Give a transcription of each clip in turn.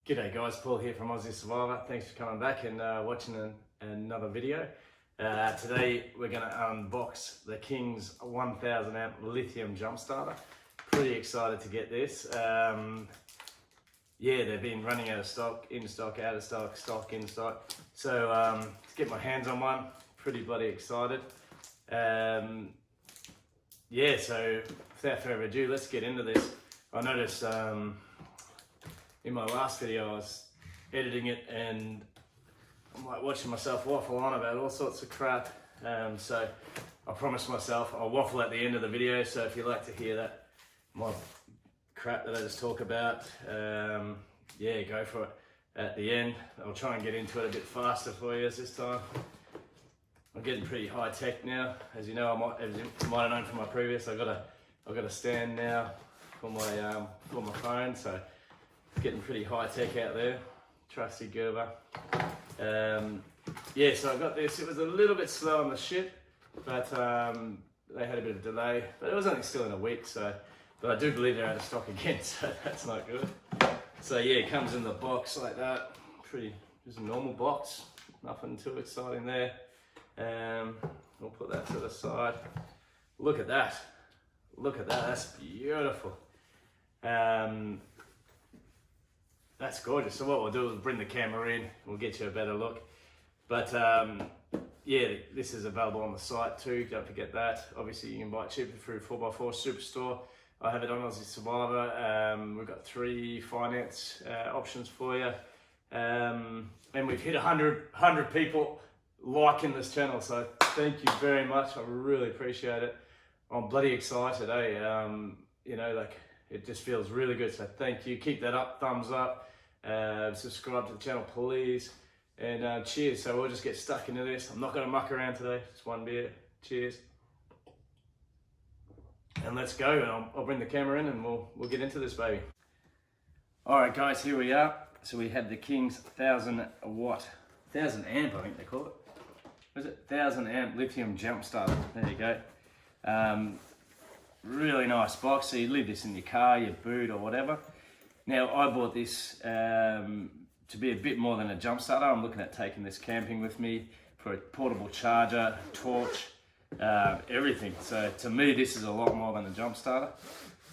G'day guys, Paul here from Aussie Survivor. Thanks for coming back and watching another video. Today we're going to unbox the King's 1000A Lithium Jump Starter. Pretty excited to get this. Yeah, they've been running out of stock, in stock, out of stock, stock, in stock. So to get my hands on one, pretty bloody excited. Yeah, so without further ado, let's get into this. I noticed in my last video I was editing it and I'm like watching myself waffle on about all sorts of crap. So I promised myself I'll waffle at the end of the video, so if you like to hear that, my crap that I just talk about, yeah, go for it at the end. I'll try and get into it a bit faster for you this time. I'm getting pretty high tech now, as you know. As you might have known from my previous, I've got a stand now for my phone, so it's getting pretty high tech out there. Trusty Gerber. Yeah, so I got this. It was a little bit slow on the ship, but they had a bit of delay. But it was only still in a week, so. But I do believe they're out of stock again, so that's not good. So yeah, it comes in the box like that. Just a normal box. Nothing too exciting there. We'll put that to the side. Look at that. Look at that. That's beautiful. That's gorgeous. So what we'll do is bring the camera in. We'll get you a better look. But yeah, this is available on the site too. Don't forget that. Obviously, you can buy it cheaper through 4x4 Superstore. I have it on Aussie Survivor. We've got 3 finance options for you. And we've hit 100 people liking this channel. So thank you very much. I really appreciate it. I'm bloody excited, eh? You know, like, it just feels really good. So thank you. Keep that up. Thumbs up. Subscribe to the channel, please. And cheers. So we'll just get stuck into this. I'm not going to muck around today. Just one beer. Cheers. And let's go. And I'll bring the camera in and we'll get into this baby. All right, guys. Here we are. So we have the King's 1000 amp, I think they call it. What is it? 1000 amp Lithium Jump Starter. There you go. Really nice box. So you leave this in your car, your boot, or whatever. Now I bought this to be a bit more than a jump starter. I'm looking at taking this camping with me for a portable charger, torch, everything. So to me, this is a lot more than a jump starter.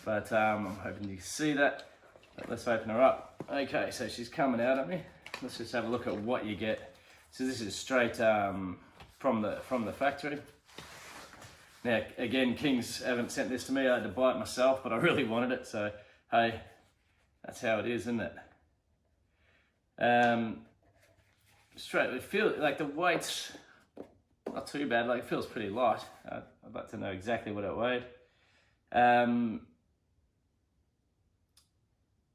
But I'm hoping you can see that. But let's open her up. Okay, so she's coming out at me. Let's just have a look at what you get. So this is straight from the factory. Now, again, Kings haven't sent this to me. I had to buy it myself, but I really wanted it. So, hey, that's how it is, isn't it? Straight, it feels like the weight's not too bad. Like, it feels pretty light. I'd like to know exactly what it weighed.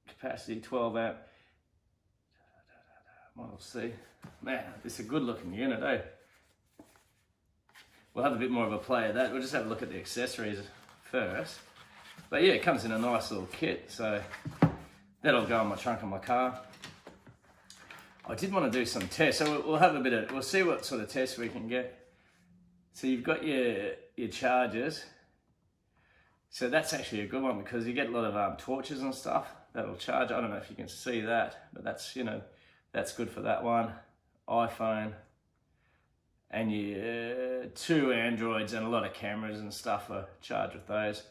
Capacity 12 amp. Model C. Man, this is a good looking unit, eh? We'll have a bit more of a play at that. We'll just have a look at the accessories first. But yeah, it comes in a nice little kit, so that'll go in my trunk of my car. I did want to do some tests, so we'll have we'll see what sort of tests we can get. So you've got your chargers. So that's actually a good one because you get a lot of torches and stuff that'll charge. I don't know if you can see that, but that's, you know, that's good for that one. iPhone. And your 2 Androids and a lot of cameras and stuff are charged with those,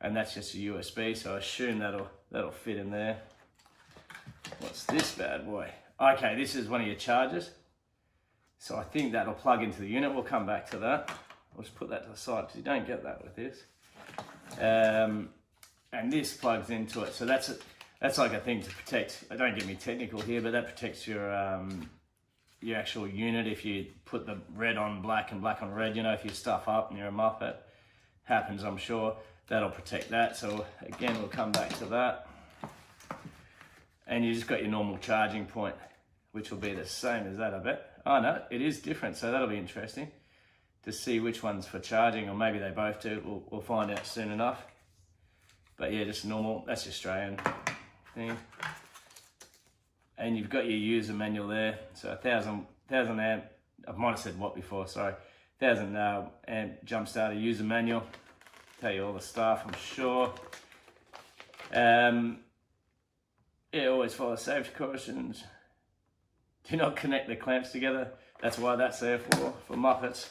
and that's just a USB, so I assume that'll fit in there. What's this bad boy? Okay, this is one of your chargers, so I think that'll plug into the unit. We'll come back to that. I'll just put that to the side because you don't get that with this. And this plugs into it, so that's like a thing to protect. Don't get me technical here, but that protects your actual unit. If you put the red on black and black on red, you know, if you stuff up and you're a muppet, happens, I'm sure, that'll protect that. So again, we'll come back to that. And you just got your normal charging point, which will be the same as that, I bet. Oh no, it is different, so that'll be interesting to see which one's for charging, or maybe they both do. We'll find out soon enough. But yeah, just normal, that's Australian thing. And you've got your user manual there. So 1000 amp, I might have said what before, sorry. 1000 amp jump starter user manual. Tell you all the stuff, I'm sure. yeah, always follow safety cautions. Do not connect the clamps together. That's why that's there for Muppets.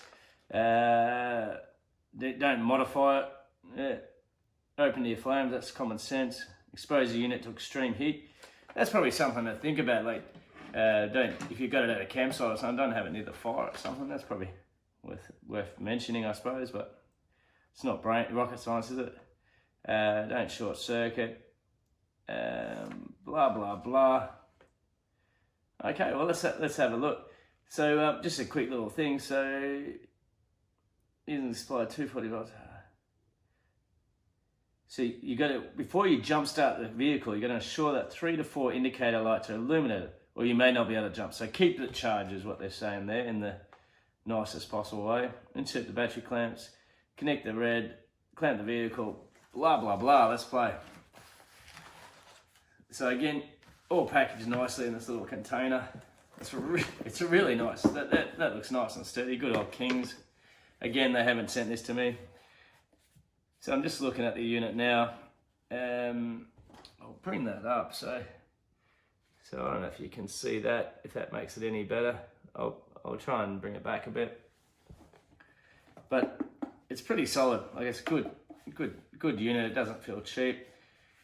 Don't modify it. Yeah. Open your flames, that's common sense. Expose the unit to extreme heat. That's probably something to think about. Like, if you've got it at a campsite or something, don't have it near the fire or something. That's probably worth mentioning, I suppose, but it's not rocket science, is it? Don't short circuit. Blah blah blah. Okay, well let's have a look. So just a quick little thing. So using the supply 240 volts. So you got to, before you jump start the vehicle, you're going to ensure that 3 to 4 indicator lights are illuminated, or you may not be able to jump. So keep it charged is what they're saying there in the nicest possible way. Insert the battery clamps, connect the red, clamp the vehicle, blah blah blah. Let's play. So again, all packaged nicely in this little container. It's really nice. That looks nice and sturdy. Good old Kings. Again, they haven't sent this to me. So I'm just looking at the unit now. I'll bring that up. So I don't know if you can see that, if that makes it any better. I'll try and bring it back a bit. But it's pretty solid. I guess good unit. It doesn't feel cheap.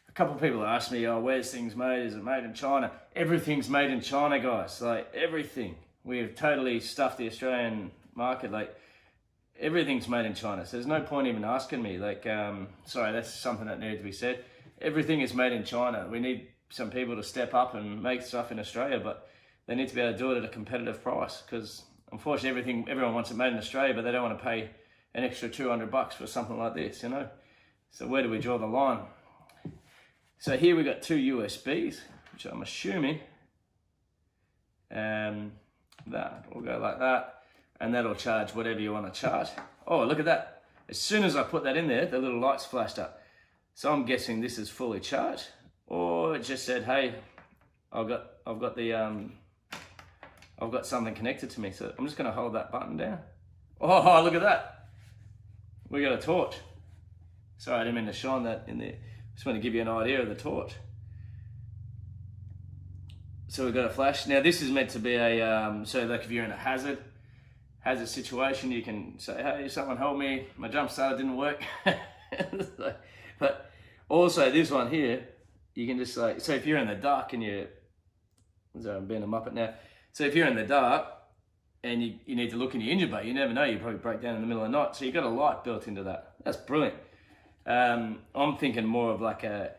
A couple of people asked me, oh, where's things made? Is it made in China? Everything's made in China, guys. Like, everything. We have totally stuffed the Australian market. Like, everything's made in China. So there's no point even asking me. Like, sorry, that's something that needed to be said. Everything is made in China. We need some people to step up and make stuff in Australia, but they need to be able to do it at a competitive price, because unfortunately everyone wants it made in Australia, but they don't want to pay an extra $200 for something like this, you know? So where do we draw the line? So here we got 2 USBs, which I'm assuming that will go like that, and that'll charge whatever you want to charge. Oh, look at that. As soon as I put that in there, the little lights flashed up. So I'm guessing this is fully charged, or it just said, hey, I've got something connected to me. So I'm just going to hold that button down. Oh, look at that. We got a torch. Sorry, I didn't mean to shine that in there. Just want to give you an idea of the torch. So we've got a flash. Now this is meant to be a, so like if you're in a hazard situation, you can say, hey, someone help me, my jump starter didn't work. But also this one here, you can just like, so if you're in the dark and I'm being a muppet now. So if you're in the dark and you need to look in your engine bay, you never know, you probably break down in the middle of the night. So you've got a light built into that. That's brilliant. I'm thinking more of like a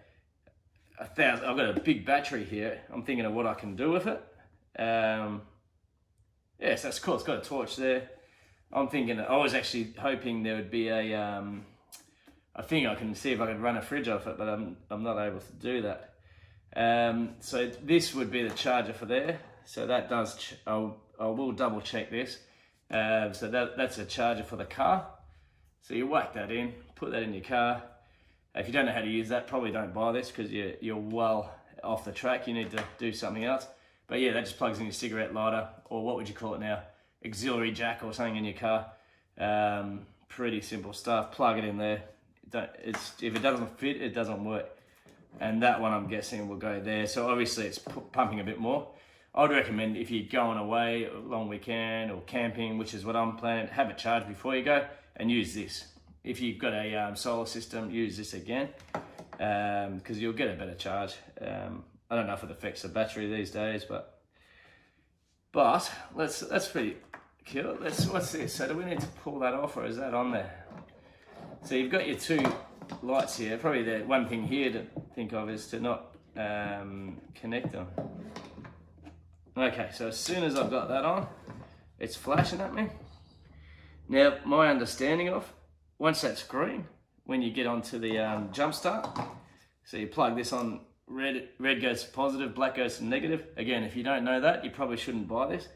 1,000, I've got a big battery here. I'm thinking of what I can do with it. Yes, that's cool. It's got a torch there. I'm thinking, I was actually hoping there would be a thing I can see if I can run a fridge off it, but I'm not able to do that. So this would be the charger for there. So that does, I will double check this. So that's a charger for the car. So you whack that in, put that in your car. If you don't know how to use that, probably don't buy this because you're well off the track. You need to do something else. But yeah, that just plugs in your cigarette lighter, or what would you call it now? Auxiliary jack or something in your car. Pretty simple stuff. Plug it in there. If it doesn't fit, it doesn't work. And that one I'm guessing will go there. So obviously it's pumping a bit more. I'd recommend if you're going away a long weekend or camping, which is what I'm planning, have it charged before you go and use this. If you've got a solar system, use this again because you'll get a better charge. I don't know if it affects the battery these days, but that's pretty cool. What's this? So do we need to pull that off, or is that on there? So you've got your 2 lights here. Probably the one thing here to think of is to not connect them. Okay, so as soon as I've got that on, it's flashing at me. Now, my understanding of, once that's green, when you get onto the jump start, so you plug this on, red goes to positive, black goes to negative. Again, if you don't know that, you probably shouldn't buy this.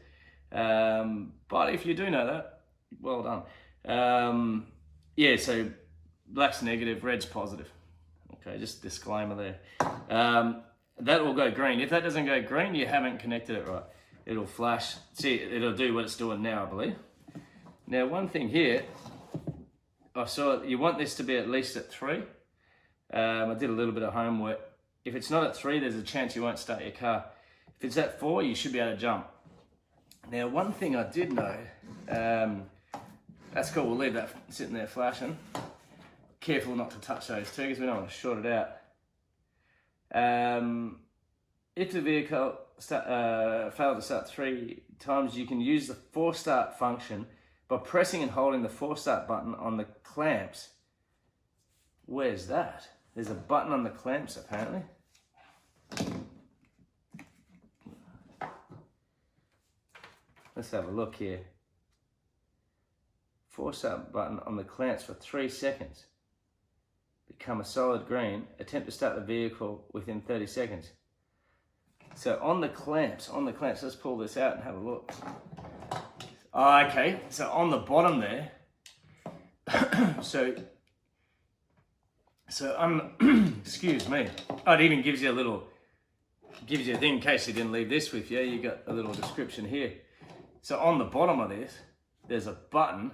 But if you do know that, well done. Yeah, so black's negative, red's positive. Okay, just disclaimer there. That will go green. If that doesn't go green, you haven't connected it right. It'll flash. See, it'll do what it's doing now, I believe. Now, one thing here, I saw you want this to be at least at 3. I did a little bit of homework If it's not at 3, there's a chance you won't start your car. If it's at 4, you should be able to jump. Now, one thing I did know, that's cool, we'll leave that sitting there flashing. Careful not to touch those too, because we don't want to short it out. If the vehicle failed to start 3 times, you can use the force start function by pressing and holding the force start button on the clamps. Where's that? There's a button on the clamps apparently. Let's have a look here. Force start button on the clamps for 3 seconds. Become a solid green. Attempt to start the vehicle within 30 seconds. So on the clamps, let's pull this out and have a look. Oh, okay, so on the bottom there, so excuse me. Oh, it even gives you a thing in case you didn't leave this with you. You got a little description here. So on the bottom of this, there's a button.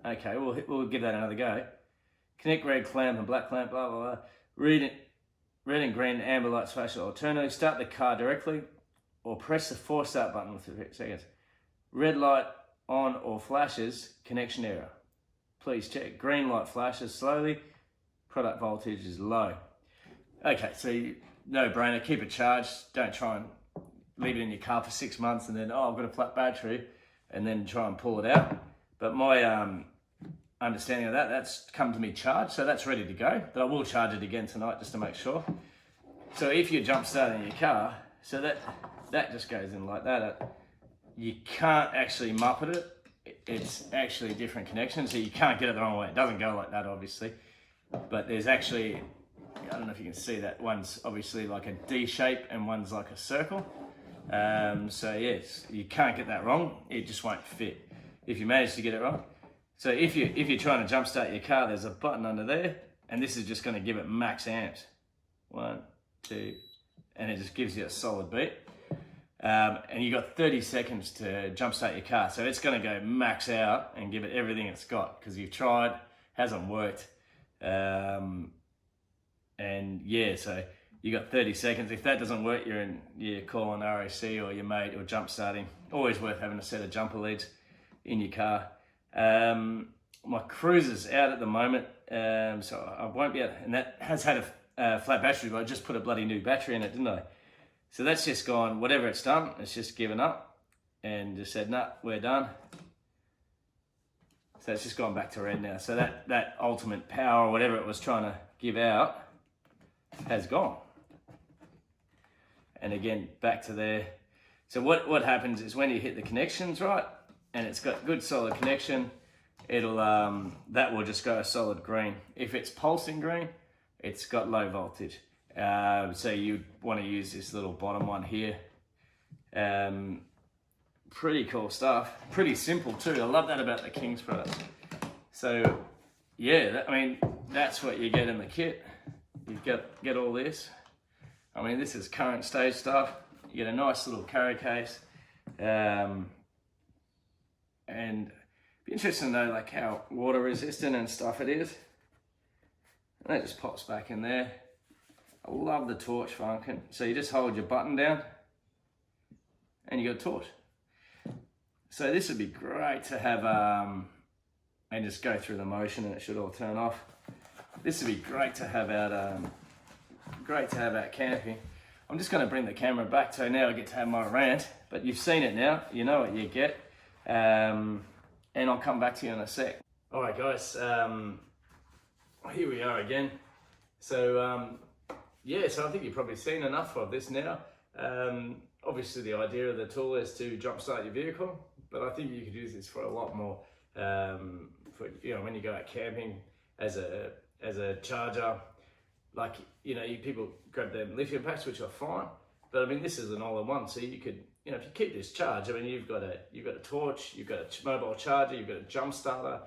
Okay, we'll give that another go. Connect red clamp and black clamp, blah, blah, blah. Red and green amber lights flash alternately. Start the car directly or press the force start button for 3 seconds. Red light on or flashes, connection error. Please check. Green light flashes slowly. Product voltage is low. Okay, so no brainer, keep it charged. Don't try and leave it in your car for 6 months and then, oh, I've got a flat battery, and then try and pull it out. But my understanding of that's come to me charged, so that's ready to go. But I will charge it again tonight just to make sure. So if you're jump starting your car, so that just goes in like that. You can't actually muppet it. It's actually a different connection, so you can't get it the wrong way. It doesn't go like that, obviously. But there's actually, I don't know if you can see that, one's obviously like a D shape and one's like a circle. So yes, you can't get that wrong. It just won't fit if you manage to get it wrong. So if you're trying to jump start your car, there's a button under there, and this is just going to give it max amps. 1, 2, and it just gives you a solid beat. And you got 30 seconds to jump start your car. So it's going to go max out and give it everything it's got, because you've tried, hasn't worked. And yeah, so you got 30 seconds. If that doesn't work, you're calling RAC or your mate or jump starting. Always worth having a set of jumper leads in your car. My Cruiser's out at the moment, so I won't be able, and that has had a flat battery, but I just put a bloody new battery in it, didn't I? So that's just gone, whatever it's done, it's just given up and just said, nah, we're done. So it's just gone back to red now. So that ultimate power, or whatever it was trying to give out, has gone. And again, back to there. So what happens is when you hit the connections, right, and it's got good solid connection, it'll that will just go a solid green. If it's pulsing green, it's got low voltage. So you want to use this little bottom one here. Pretty cool stuff. Pretty simple too. I love that about the King's product. So yeah, that's what you get in the kit. You get all this. I mean, this is current stage stuff. You get a nice little carry case. And be interesting to know like how water resistant and stuff it is. And that just pops back in there. I love the torch function. So you just hold your button down and you got a torch. So this would be great to have, and just go through the motion and it should all turn off. This would be great to have out, camping. I'm just going to bring the camera back, so now I get to have my rant, but you've seen it now, you know what you get, and I'll come back to you in a sec. All right guys, here we are again. So yeah, so I think you've probably seen enough of this now. Obviously the idea of the tool is to jumpstart your vehicle, but I think you could use this for a lot more. For, when you go out camping as a charger, like, people grab them lithium packs, which are fine, but I mean, this is an all-in-one, so you could, if you keep this charged, I mean, you've got a torch, you've got a mobile charger, you've got a jump starter.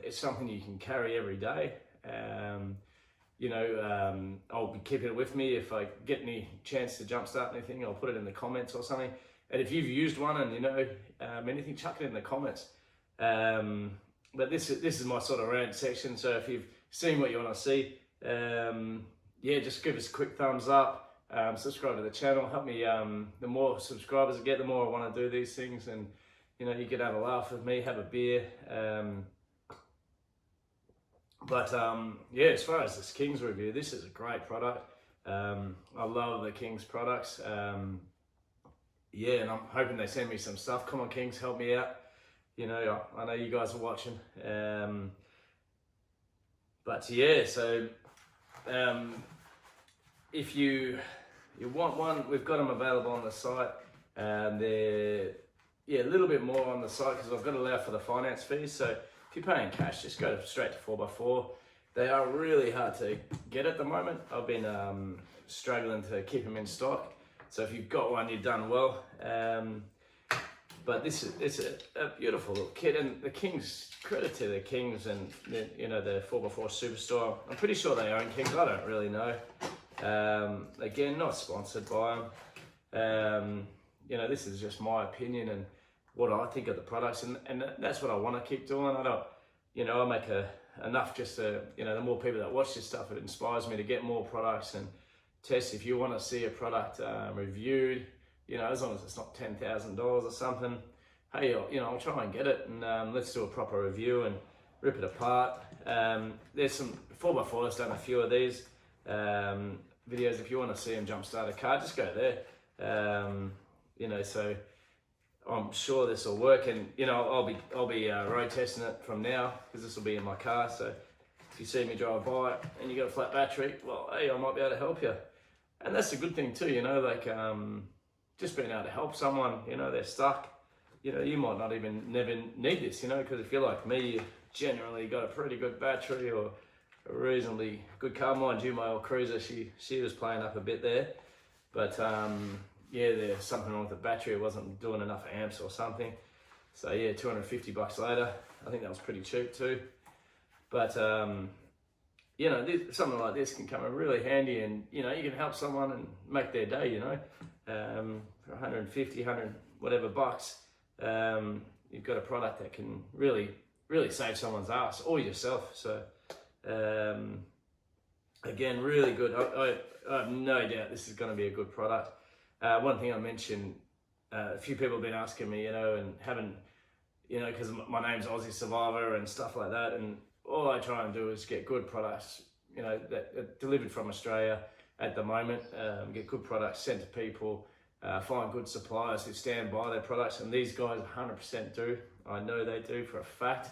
It's something you can carry every day. I'll be keeping it with me. If I get any chance to jumpstart anything, I'll put it in the comments or something. And if you've used one and anything, chuck it in the comments. But this is my sort of rant section. So if you've seen what you want to see, yeah, just give us a quick thumbs up, subscribe to the channel, help me, the more subscribers I get, the more I want to do these things, and you know, you can have a laugh with me, have a beer, yeah, as far as this King's review, this is a great product. I love the King's products. Yeah, and I'm hoping they send me some stuff. Come on, Kings, help me out. You know, I know you guys are watching. But yeah, so if you want one, we've got them available on the site. They're a little bit more on the site because I've got to allow for the finance fees. So if you're paying cash, just go straight to 4x4. They are really hard to get at the moment. I've been struggling to keep them in stock. So if you've got one, you've done well. But it's a beautiful little kit, and the Kings, credit to the Kings and the 4x4 Superstore. I'm pretty sure they own Kings. I don't really know. Again, not sponsored by them. This is just my opinion and what I think of the products, and that's what I want to keep doing. I don't, I make enough just to, the more people that watch this stuff, it inspires me to get more products and test. If you want to see a product reviewed, as long as it's not $10,000 or something, hey, I'll try and get it, and let's do a proper review and rip it apart. There's some 4x4's done a few of these videos. If you want to see them jump start a car, just go there. So I'm sure this will work, and I'll be road testing it from now because this will be in my car. So if you see me drive by and you got a flat battery, well, hey, I might be able to help you. And that's a good thing too, just being able to help someone, they're stuck. You might not even never need this, because if you're like me, you generally got a pretty good battery or a reasonably good car. Mind you, my old Cruiser, she was playing up a bit there, but there's something wrong with the battery. It wasn't doing enough amps or something. So yeah, $250 later. I think that was pretty cheap too. But something like this can come in really handy, and you can help someone and make their day. For 150, 100 whatever bucks, you've got a product that can really save someone's ass or yourself. So again, really good. I have no doubt this is going to be a good product. One thing I mentioned, a few people have been asking me, and haven't, because my name's Aussie Survivor and stuff like that, and all I try and do is get good products, that are delivered from Australia at the moment, get good products sent to people, find good suppliers who stand by their products, and these guys 100% do. I know they do for a fact.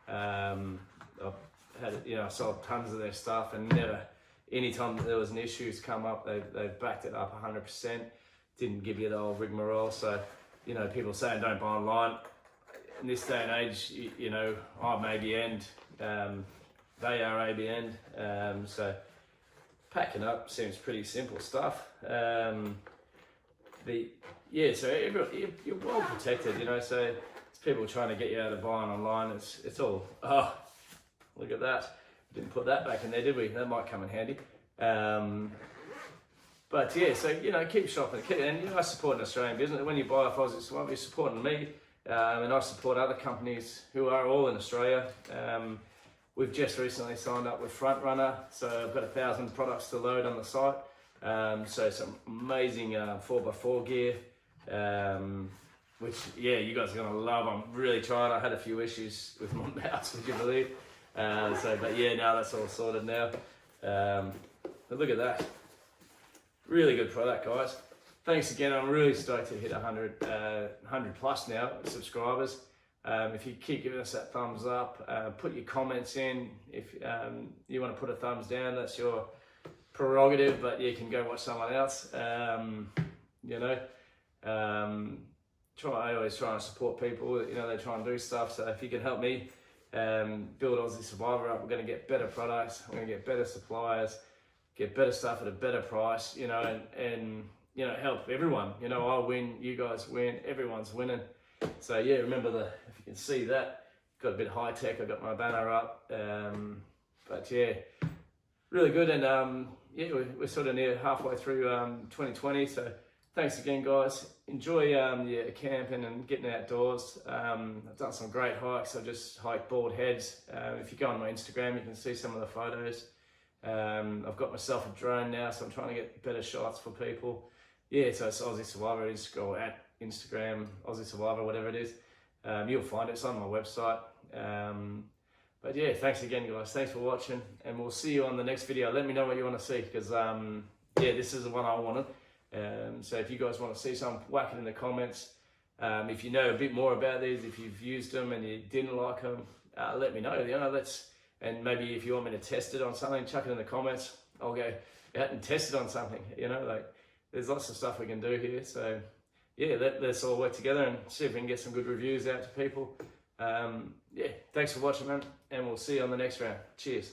I've had, I sold tons of their stuff, and never, anytime there was an issues come up, they've backed it up 100%. Didn't give you the old rigmarole. So, people saying don't buy online. In this day and age, I'm ABN, they are ABN, so packing up seems pretty simple stuff. So you're well protected, so it's people trying to get you out of buying online. It's all, oh, look at that. Didn't put that back in there, did we? That might come in handy. But yeah, so, keep shopping. And, I support an Australian business. When you buy off Aussie Survivor, you're supporting me. And I support other companies who are all in Australia. We've just recently signed up with Front Runner. So I've got 1,000 products to load on the site. So some amazing 4x4 gear, which, you guys are going to love. I'm really trying. I had a few issues with my mouse, would you believe? But yeah, now that's all sorted now. But look at that. Really good product, guys. Thanks again. I'm really stoked to hit 100 plus now subscribers. If you keep giving us that thumbs up, put your comments in. If you want to put a thumbs down, that's your prerogative, but you can go watch someone else. I always try and support people. They try and do stuff. So if you can help me build Aussie Survivor up, we're going to get better products. We're going to get better suppliers, get better stuff at a better price. And help everyone. I win, you guys win, everyone's winning. So yeah, remember if you can see that, got a bit high tech. I got my banner up, but yeah, really good. And we're sort of near halfway through 2020. So thanks again, guys. Enjoy camping and getting outdoors. I've done some great hikes. I just hiked Bald Heads. If you go on my Instagram, you can see some of the photos. I've got myself a drone now, so I'm trying to get better shots for people. Yeah, so it's Aussie Survivor. Just go at Instagram, Aussie Survivor, whatever it is. You'll find it. It's on my website. But yeah, thanks again, guys. Thanks for watching, and we'll see you on the next video. Let me know what you want to see, because yeah, this is the one I wanted. So if you guys want to see some, whack it in the comments. If you know a bit more about these, if you've used them and you didn't like them, let me know. You know, and maybe if you want me to test it on something, chuck it in the comments. I'll go out and test it on something. You know, like there's lots of stuff we can do here. So yeah, let's all work together and see if we can get some good reviews out to people. Yeah, thanks for watching, man, and we'll see you on the next round. Cheers.